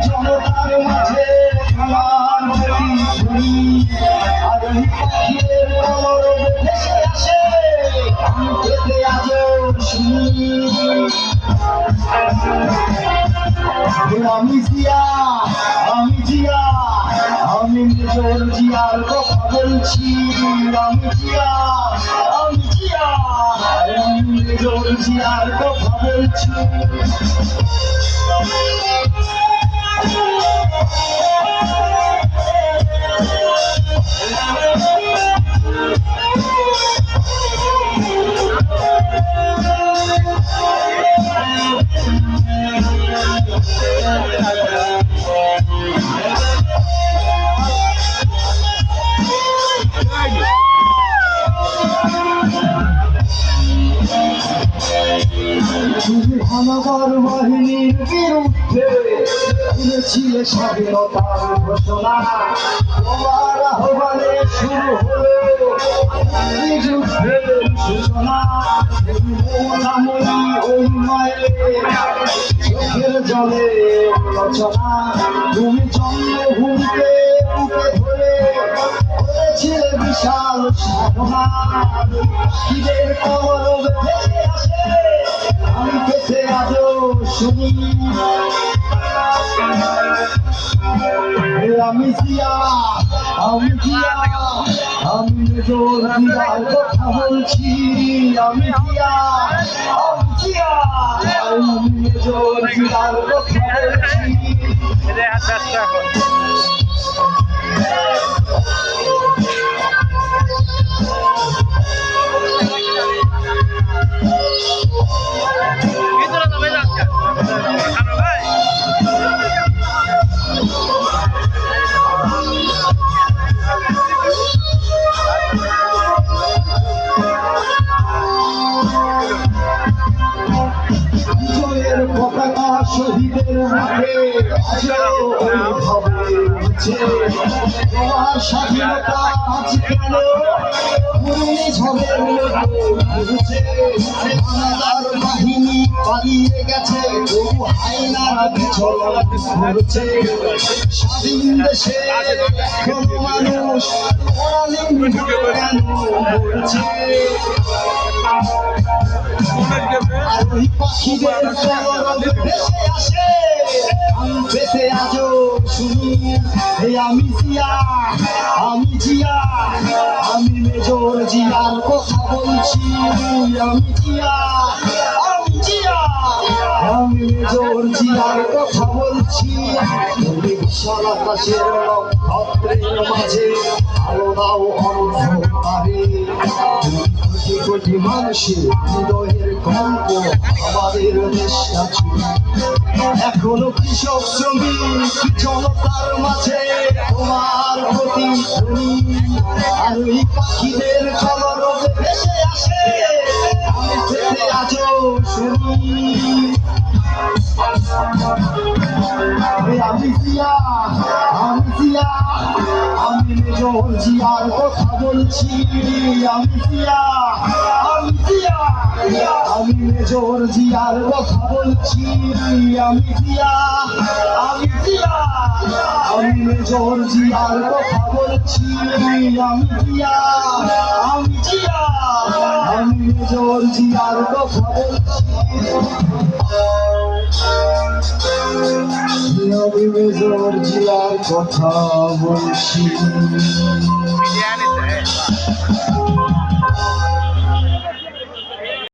জনতার মাঝে তোমার প্রতি শুনি আর ওই পাখির কলরব ভেসে আসে আমি পেতে আজও শুনি আমি জিয়া আমি জিয়া আমি মেজর জিয়ার কথা বলছি আমি জিয়া আমি জিয়া আমি মেজর জিয়ার কথা বলছি হানাদার বাহিনীর বিরুদ্ধে দিয়েছিলে স্বাধীনতার ঘোষণা তোমার আহ্বানে শুরু হলো যুদ্ধের সূচনা ওই মায়ের চোখের জলে রচনা তুমি জন্মভূমিকে বুকে ধরে করেছিলে বিশাল সাধনা পাখিদের কলরব ভেসে আসে আমি পেতে আজও শুনি আমি জিয়া আমি জিয়া আমি মেজর জিয়ার কথা বলছি আমি জিয়া আমি জিয়া আমি মেজর জিয়ার কথা বলছি পতাকা শহীদের মাঠে তোমার স্বাধীনতা আজ কেন হানাদার বাহিনী পালিয়ে গেছে তবু হায়নারা বিচরণ করছে স্বাধীন দেশে এখনো মানুষ কেন করছে আর ওই পাখিদের কলরব ভেসে আসে আমি পেতে আজও শুনি আমি জিয়া আমি জিয়া আমি মেজর জিয়ার কথা বলছি আমি জিয়া আমি জিয়া আমি মেজর জিয়ার কথা বলছি বিশাল আকাশের নক্ষত্রের মাঝে আলো দাও অন্ধকারে কোটি কোটি মানুষের হৃদয়ের কল্প আমাদের দেশটা এখনো কৃষক শ্রমিক জনতার মাঝে তোমার প্রতিধ্বনি আর ওই পাখিদের কলরব ভেসে আসে আমি পেতে আজও শুনি আমি জিয়া আমি জিয়া আমি মেজর জিয়ার কথা বলছি আমি জিয়া আমি জিয়া আমি মেজর জিয়ার কথা বলছি আমি জিয়া আমি জিয়া আমি মেজর জিয়ার কথা বলছি আমি জিয়া আমি জিয়া আমি মেজর জিয়ার কথা বলছি আমি মেজর জিয়ার কথা বলছি।